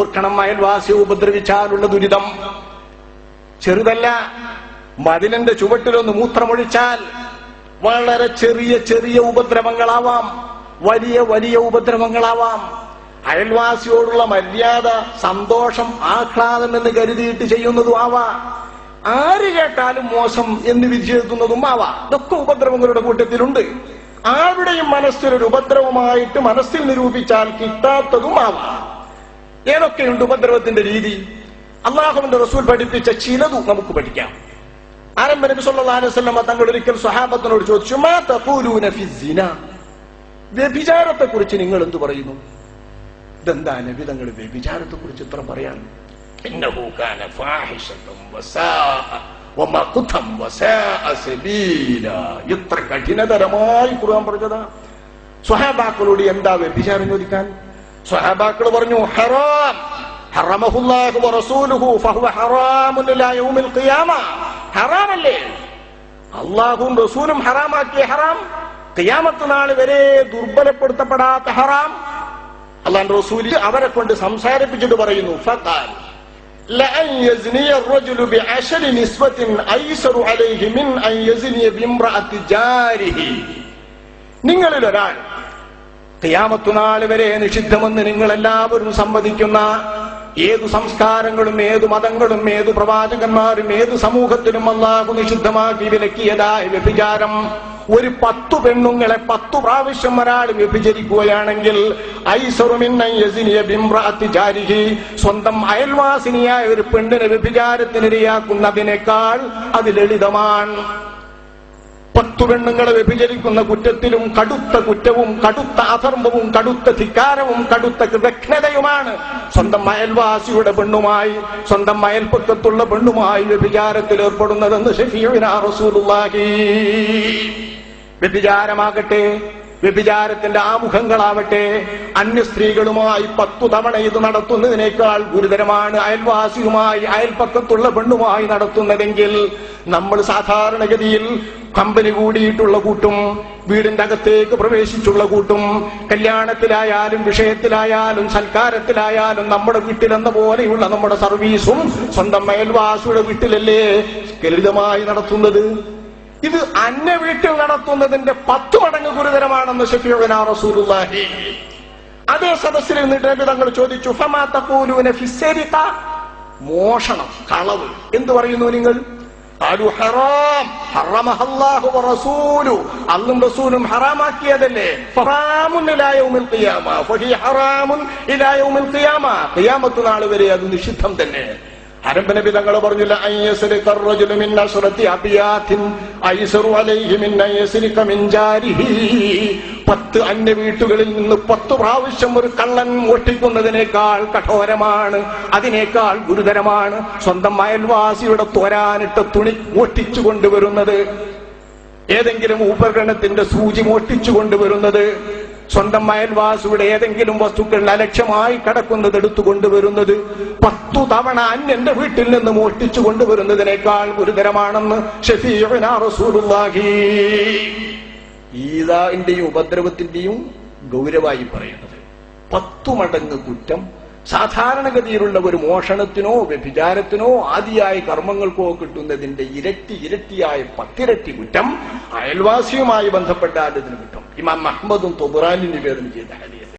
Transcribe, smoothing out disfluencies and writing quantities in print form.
ഓർക്കണം, അയൽവാസിയെ ഉപദ്രവിച്ചാലുള്ള ദുരിതം ചെറുതല്ല. മതിലിന്റെ ചുവട്ടിലൊന്ന് മൂത്രമൊഴിച്ചാൽ വളരെ ചെറിയ ചെറിയ ഉപദ്രവങ്ങളാവാം, വലിയ വലിയ ഉപദ്രവങ്ങളാവാം. അയൽവാസിയോടുള്ള മര്യാദ, സന്തോഷം, ആഹ്ലാദം എന്ന് കരുതിയിട്ട് ചെയ്യുന്നതും ആവാം. ആര് കേട്ടാലും മോശം എന്ന് വിധിയെഴുതുന്നതും ആവാം. ഇതൊക്കെ ഉപദ്രവങ്ങളുടെ കൂട്ടത്തിലുണ്ട്. ആരുടെയും മനസ്സിലൊരു ഉപദ്രവമായിട്ട് മനസ്സിൽ നിരൂപിച്ചാൽ കിട്ടാത്തതും ആവാം. ഏതൊക്കെയുണ്ട് ഉപദ്രവത്തിന്റെ രീതി? അള്ളാഹുവിന്റെ റസൂൽ പഠിപ്പിച്ച ചിലതു നമുക്ക് പഠിക്കാം. ആരംഭ നബി സല്ലല്ലാഹു അലൈഹി വസല്ലം തങ്ങൾ ഒരിക്കൽ സ്വഹാബത്തിനോട് ചോദിച്ചു, മാ തഖൂലൂന ഫി സിന, വ്യഭിചാരത്തെ കുറിച്ച് നിങ്ങൾ എന്തു പറയുന്നു? ഇതെന്താ നബി തങ്ങൾ വ്യഭിചാരത്തെ കുറിച്ച് ഇത്ര പറയാൻ? ഇന്നഹു കാന ഫാഹിശതൻ വസാഅ വമഖ്തൻ വസാഅ സബീല. എത്ര കഠിനതരമായി ഖുർആൻ പറഞ്ഞതാ. സ്വഹാബാക്കളോട് എന്താ വ്യഭിചാരം ചോദിക്കാൻ? സ്വഹാബാക്കൾ പറഞ്ഞു, ഹറാം ഹറമഹുല്ലാഹു വറസൂലുഹു ഫഹുവ ഹറാമുൻ ഇലാ യൗമിൽ ഖിയാമ. ഹറാമല്ലേ, അല്ലാഹുവും റസൂലും ഹറാമാക്കിയ ഹറാം, ഖിയാമത്ത് നാൾ വരെ ദുർബലപ്പെടുത്തപ്പെടാത്ത ഹറാം. അല്ലാഹുവിന്റെ റസൂൽ അവരെ കൊണ്ട് സംസാരിപ്പിച്ചിട്ട് പറയുന്നു, ഫഖാൽ ലഅൻ യസ്നിയ الرجل بعشر نسوة ايسر عليه من ان يزني بامرأة جاره. നിങ്ങളിൽ ഒരാൾ ഖിയാമത്ത് നാൾ വരെ നിഷിദ്ധമെന്ന് നിങ്ങൾ എല്ലാവരും സമ്മതിക്കുന്ന ഏതു സംസ്കാരങ്ങളും ഏതു മതങ്ങളും ഏതു പ്രവാചകന്മാരും ഏതു സമൂഹത്തിലും അല്ലാഹു നിഷിദ്ധമാക്കി വിലക്കിയതായ വ്യഭിചാരം, ഒരു 10 പെണ്ണുങ്ങളെ 10 പ്രാവശ്യം ഒരാൾ വ്യഭിചരിക്കുകയാണെങ്കിൽ സ്വന്തം അയൽവാസിനിയായ ഒരു പെണ്ണിനെ വ്യഭിചാരത്തിനിരയാക്കുന്നതിനേക്കാൾ അത് ലളിതമാണ്. 10 പെണ്ണുങ്ങളെ വ്യഭിചരിക്കുന്ന കുറ്റത്തിലും കടുത്ത കുറ്റവും കടുത്ത അധർമ്മവും കടുത്ത ധിക്കാരവും കടുത്ത കൃതജ്ഞതയുമാണ് സ്വന്തം അയൽവാസിയുടെ പെണ്ണുമായി, സ്വന്തം അയൽപക്കത്തുള്ള പെണ്ണുമായി വ്യഭിചാരത്തിൽ ഏർപ്പെടുന്നതെന്ന് ശഫീഉനാ റസൂലുള്ളാഹി. വ്യഭിചാരമാകട്ടെ, വ്യഭിചാരത്തിന്റെ ആമുഖങ്ങളാവട്ടെ, അന്യ സ്ത്രീകളുമായി 10 തവണ ഇത് നടത്തുന്നതിനേക്കാൾ ഗുരുതരമാണ് അയൽവാസിയുമായി അയൽപക്കത്തുള്ള പെണ്ണുമായി നടത്തുന്നതെങ്കിൽ. നമ്മൾ സാധാരണഗതിയിൽ കമ്പനി കൂടിയിട്ടുള്ള കൂട്ടും, വീടിന്റെ അകത്തേക്ക് പ്രവേശിച്ചുള്ള കൂട്ടും, കല്യാണത്തിലായാലും വിഷയത്തിലായാലും സൽക്കാരത്തിലായാലും നമ്മുടെ വീട്ടിലെന്ന പോലെയുള്ള നമ്മുടെ സർവീസും സ്വന്തം അയൽവാസിയുടെ വീട്ടിലല്ലേ ലളിതമായി നടത്തുന്നത്. ഇത് അന്യ വീട്ടിൽ നടത്തുന്നതിന്റെ 10 മടങ്ങ് ഗുരുതരമാണെന്ന് ശഫീഉനാ റസൂലുള്ളാഹി. അതേ സദസ്സിൽ നിന്നിട്ട് നബി തങ്ങൾ ചോദിച്ചു, ഫമാ തഖൂലൂന ഫി സരിഖ, മോഷണം, കളവ് എന്ത് പറയുന്നു നിങ്ങൾ? ഖാലു ഹറാം ഹറമഹല്ലാഹു വറസൂലു, അല്ലാഹുവും റസൂലും ഹറാമാക്കിയതല്ലേ. ഹറാമുൻ ഇലാ യൗമിൽ ഖിയാമ ഫഹി ഹറാമുൻ ഇലാ യൗമിൽ ഖിയാമ, ഖിയാമത്ത് നാൾ വരെ അത് നിഷിദ്ധം തന്നെ. ആരംഭ നബി തങ്ങൾ പറഞ്ഞില്ല, അയ്യസ്രിക റജുലു മിൻ അശ്റതി അബിയാത്തിൻ ഐസറു അലൈഹി മിൻ അയ്യസ്രിക മിൻ ജാരിഹി. 10 അന്യ വീട്ടുകളിൽ നിന്ന് 10 പ്രാവശ്യം ഒരു കള്ളൻ മോഷ്ടിക്കുന്നതിനേക്കാൾ കഠോരമാണ്, അതിനേക്കാൾ ഗുരുതരമാണ് സ്വന്തം അയൽവാസിയുടെ തോരാനിട്ട തുണി മോഷ്ടിച്ചു കൊണ്ടുവരുന്നത്, ഏതെങ്കിലും ഉപകരണത്തിന്റെ സൂചി മോഷ്ടിച്ചു കൊണ്ടുവരുന്നത്, സ്വന്തം അയൽവാസിയുടെ ഏതെങ്കിലും വസ്തുക്കൾ അലക്ഷ്യമായി കടക്കുന്നത് എടുത്തുകൊണ്ടുവരുന്നത് 10 തവണ അന്യന്റെ വീട്ടിൽ നിന്ന് മോഷ്ടിച്ചു കൊണ്ടുവരുന്നതിനേക്കാൾ ഗുരുതരമാണെന്ന് ശഫീഉനാ റസൂലുള്ളാഹി. ഈദാഇന്റെയും ഉപദ്രവത്തിന്റെയും ഗൗരവമായി പറയുന്നത് 10 മടങ്ങ് കുറ്റം സാധാരണഗതിയിലുള്ള ഒരു മോഷണത്തിനോ വ്യഭിചാരത്തിനോ ആദിയായ കർമ്മങ്ങൾക്കോ കിട്ടുന്നതിന്റെ ഇരട്ടിയായ 10 ഇരട്ടി കുറ്റം അയൽവാസിയുമായി ബന്ധപ്പെട്ടാൽ ഇതിന് കിട്ടും. ഇമാം അഹ്മദും തൊബറാനി നിവേദനം ചെയ്ത ഹദീസ്.